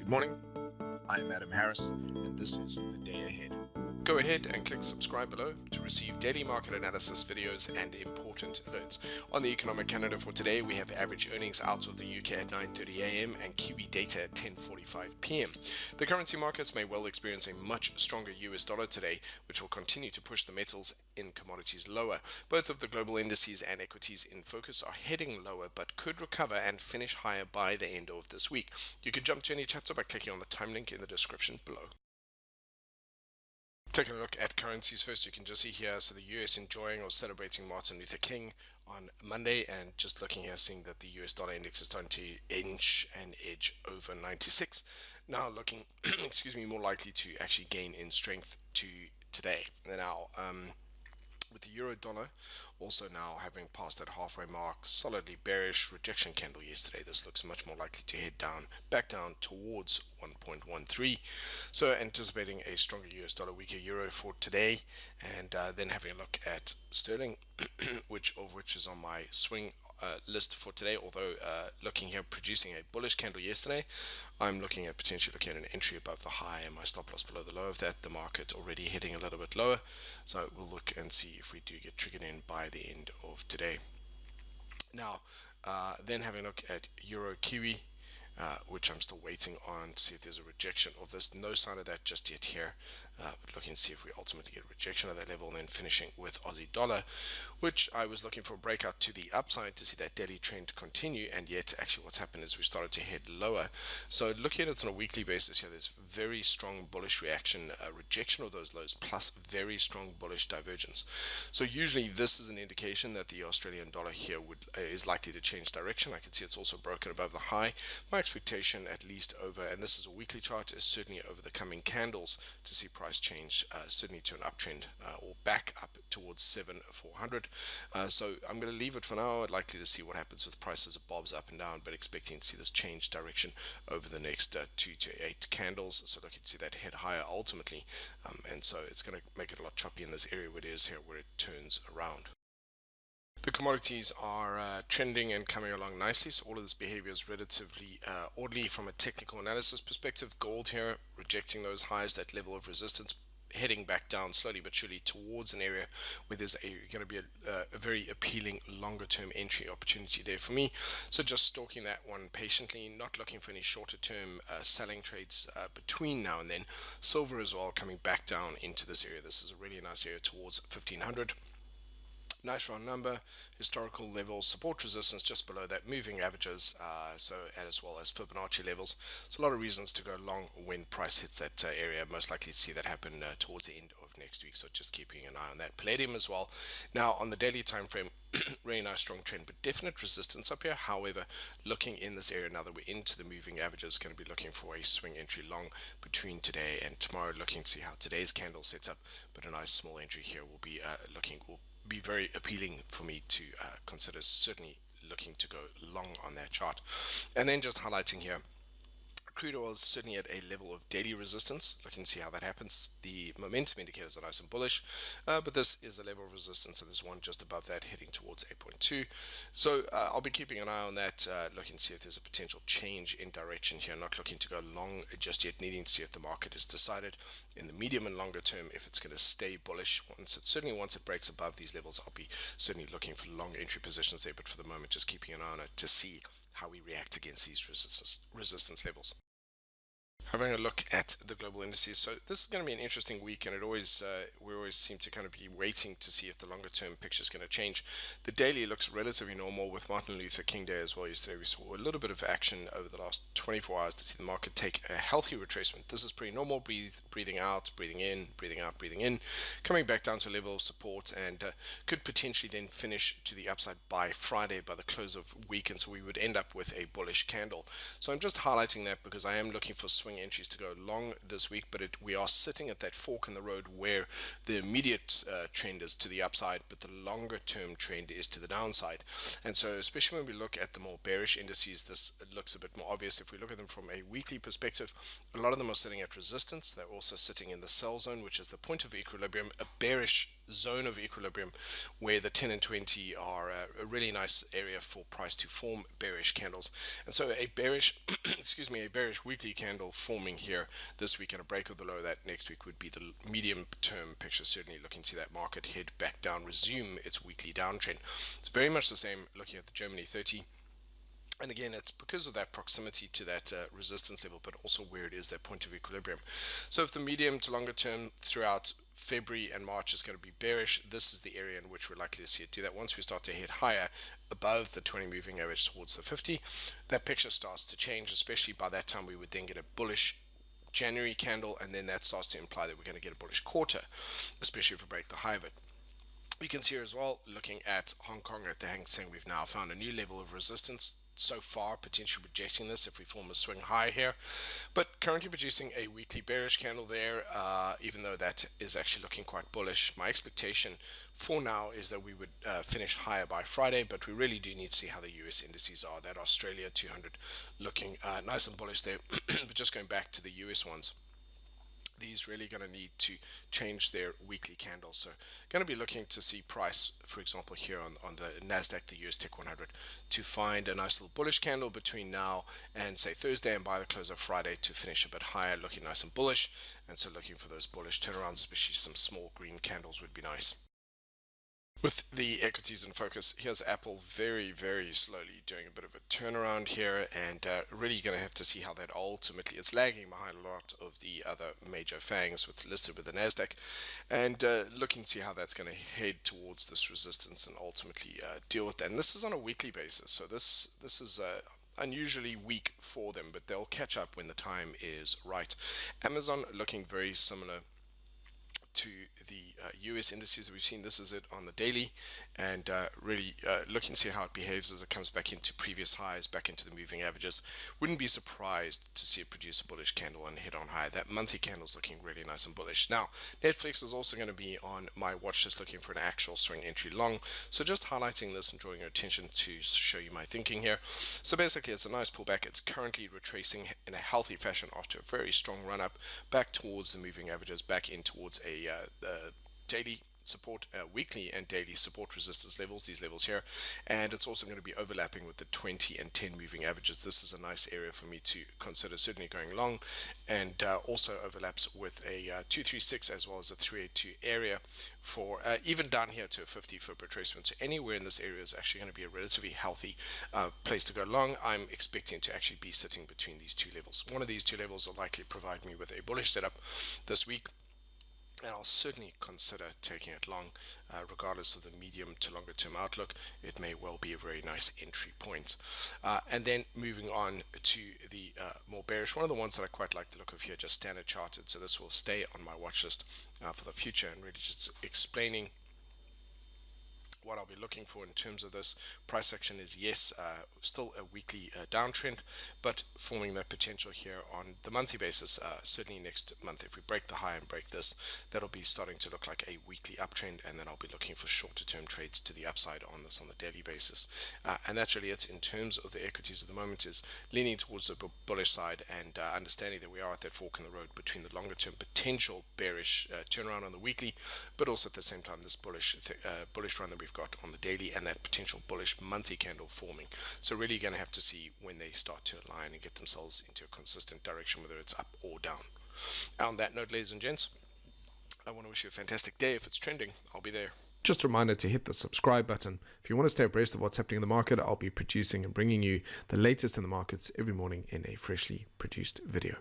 Good morning, I am Adam Harris, and this is The Day Ahead. Go ahead and click subscribe below to receive daily market analysis videos and important alerts. On the economic calendar for today, we have average earnings out of the UK at 9:30 a.m. and Kiwi data at 10:45 p.m. The currency markets may well experience a much stronger US dollar today, which will continue to push the metals in commodities lower. Both of the global indices and equities in focus are heading lower, but could recover and finish higher by the end of this week. You can jump to any chapter by clicking on the time link in the description below. Taking a look at currencies first, you can just see here, so the US enjoying or celebrating Martin Luther King on Monday, and just looking here, seeing that the US dollar index is starting to inch and edge over 96. Now looking, more likely to actually gain in strength to today. Now, with the euro dollar also now having passed that halfway mark, solidly bearish rejection candle yesterday, this looks much more likely to head back down towards 1.13. So anticipating a stronger US dollar, weaker euro for today, and then having a look at sterling, which is on my swing list for today. Although looking here, producing a bullish candle yesterday, I'm looking at potentially looking at an entry above the high and my stop loss below the low of that. The market already heading a little bit lower, so we'll look and see if we do get triggered in by the end of today. Now, then having a look at Euro Kiwi, which I'm still waiting on to see if there's a rejection of this. No sign of that just yet here, but looking to see if we ultimately get a rejection of that level, and then finishing with Aussie dollar, which I was looking for a breakout to the upside to see that daily trend continue, and yet actually what's happened is we started to head lower. So looking at it on a weekly basis here, there's very strong bullish reaction, rejection of those lows, plus very strong bullish divergence. So usually this is an indication that the Australian dollar here is likely to change direction. I can see it's also broken above the high. My expectation, at least over, and this is a weekly chart, is certainly over the coming candles to see price change certainly to an uptrend or back up towards 7,400. So I'm going to leave it for now. I'd likely to see what happens with prices. It bobs up and down, but expecting to see this change direction over the next 2 to 8 candles. So looking to see that head higher ultimately, and so it's going to make it a lot choppy in this area where it is here, where it turns around. The commodities are trending and coming along nicely, so all of this behavior is relatively orderly from a technical analysis perspective. Gold here rejecting those highs, that level of resistance, heading back down slowly but surely towards an area where there's going to be a very appealing longer term entry opportunity there for me. So just stalking that one patiently, not looking for any shorter term selling trades between now and then. Silver as well coming back down into this area. This is a really nice area towards 1500. Nice round number, historical levels, support resistance just below that, moving averages, as well as Fibonacci levels. So a lot of reasons to go long when price hits that area. Most likely to see that happen towards the end of next week, so just keeping an eye on that. Palladium as well. Now on the daily time frame, really nice strong trend, but definite resistance up here. However, looking in this area now that we're into the moving averages, going to be looking for a swing entry long between today and tomorrow, looking to see how today's candle sets up, but a nice small entry here will be will be very appealing for me to consider, certainly looking to go long on that chart. And then just highlighting here, crude oil is certainly at a level of daily resistance. Looking to see how that happens. The momentum indicators are nice and bullish, but this is a level of resistance, and there's one just above that heading towards 8.2. So I'll be keeping an eye on that, looking to see if there's a potential change in direction here. Not looking to go long just yet, needing to see if the market has decided in the medium and longer term if it's going to stay bullish. Once it breaks above these levels, I'll be certainly looking for long entry positions there, but for the moment just keeping an eye on it to see how we react against these resistance levels. Having a look at the global indices, so this is going to be an interesting week, and we always seem to kind of be waiting to see if the longer term picture is going to change. The daily looks relatively normal with Martin Luther King Day as well. Yesterday we saw a little bit of action over the last 24 hours to see the market take a healthy retracement. This is pretty normal. Breathing out, breathing in, breathing out, breathing in, coming back down to a level of support, and could potentially then finish to the upside by Friday, by the close of week, and so we would end up with a bullish candle. So I'm just highlighting that because I am looking for swing entries to go long this week, but we are sitting at that fork in the road where the immediate trend is to the upside, but the longer term trend is to the downside. And so especially when we look at the more bearish indices, this looks a bit more obvious. If we look at them from a weekly perspective, a lot of them are sitting at resistance. They're also sitting in the sell zone, which is the point of equilibrium. A bearish zone of equilibrium where the 10 and 20 are a really nice area for price to form bearish candles. And so a bearish a bearish weekly candle forming here this week and a break of the low that next week would be the medium term picture, certainly looking to see that market head back down, resume its weekly downtrend. It's very much the same looking at the Germany 30. And again, it's because of that proximity to that resistance level, but also where it is that point of equilibrium. So if the medium to longer term throughout February and March is going to be bearish, this is the area in which we're likely to see it do that. Once we start to head higher above the 20 moving average towards the 50, that picture starts to change, especially by that time we would then get a bullish January candle, and then that starts to imply that we're going to get a bullish quarter, especially if we break the high of it. You can see here as well, looking at Hong Kong at the Hang Seng, we've now found a new level of resistance so far, potentially rejecting this if we form a swing high here, but currently producing a weekly bearish candle there, even though that is actually looking quite bullish. My expectation for now is that we would finish higher by Friday, but we really do need to see how the US indices are. That Australia 200 looking nice and bullish there, but just going back to the US ones, these really going to need to change their weekly candles. So going to be looking to see price, for example, here on the NASDAQ, the US Tech 100, to find a nice little bullish candle between now and say Thursday, and by the close of Friday to finish a bit higher, looking nice and bullish. And so looking for those bullish turnarounds, especially some small green candles would be nice. With the equities in focus, here's Apple very, very slowly doing a bit of a turnaround here, and really going to have to see how that ultimately, it's lagging behind a lot of the other major fangs listed with the NASDAQ, and looking to see how that's going to head towards this resistance and ultimately deal with that. And this is on a weekly basis, so this is unusually weak for them, but they'll catch up when the time is right. Amazon looking very similar to the US indices that we've seen. This is it on the daily, and really looking to see how it behaves as it comes back into previous highs, back into the moving averages. Wouldn't be surprised to see it produce a bullish candle and hit on high. That monthly candle is looking really nice and bullish. Now, Netflix is also going to be on my watch list, looking for an actual swing entry long. So just highlighting this and drawing your attention to show you my thinking here. So basically, it's a nice pullback. It's currently retracing in a healthy fashion after a very strong run up back towards the moving averages, back in towards a daily support, weekly and daily support resistance levels, these levels here, and it's also going to be overlapping with the 20 and 10 moving averages. This is a nice area for me to consider certainly going long, and also overlaps with a 236 as well as a 382 area for even down here to a 50-foot retracement. So anywhere in this area is actually going to be a relatively healthy place to go long. I'm expecting to actually be sitting between these two levels. One of these two levels will likely provide me with a bullish setup this week, and I'll certainly consider taking it long, regardless of the medium to longer term outlook. It may well be a very nice entry point. And then moving on to the more bearish, one of the ones that I quite like the look of here, just standard charted. So this will stay on my watch list for the future, and really just explaining what I'll be looking for in terms of this price action is, yes, still a weekly downtrend, but forming that potential here on the monthly basis. Certainly next month, if we break the high and break this, that'll be starting to look like a weekly uptrend, and then I'll be looking for shorter term trades to the upside on this on the daily basis. And that's really it in terms of the equities at the moment, is leaning towards the bullish side, and understanding that we are at that fork in the road between the longer term potential bearish turnaround on the weekly, but also at the same time this bullish run that we've got on the daily, and that potential bullish monthly candle forming. So really going to have to see when they start to align and get themselves into a consistent direction, whether it's up or down. On that note, ladies and gents, I want to wish you a fantastic day. If it's trending, I'll be there. Just a reminder to hit the subscribe button. If you want to stay abreast of what's happening in the market, I'll be producing and bringing you the latest in the markets every morning in a freshly produced video.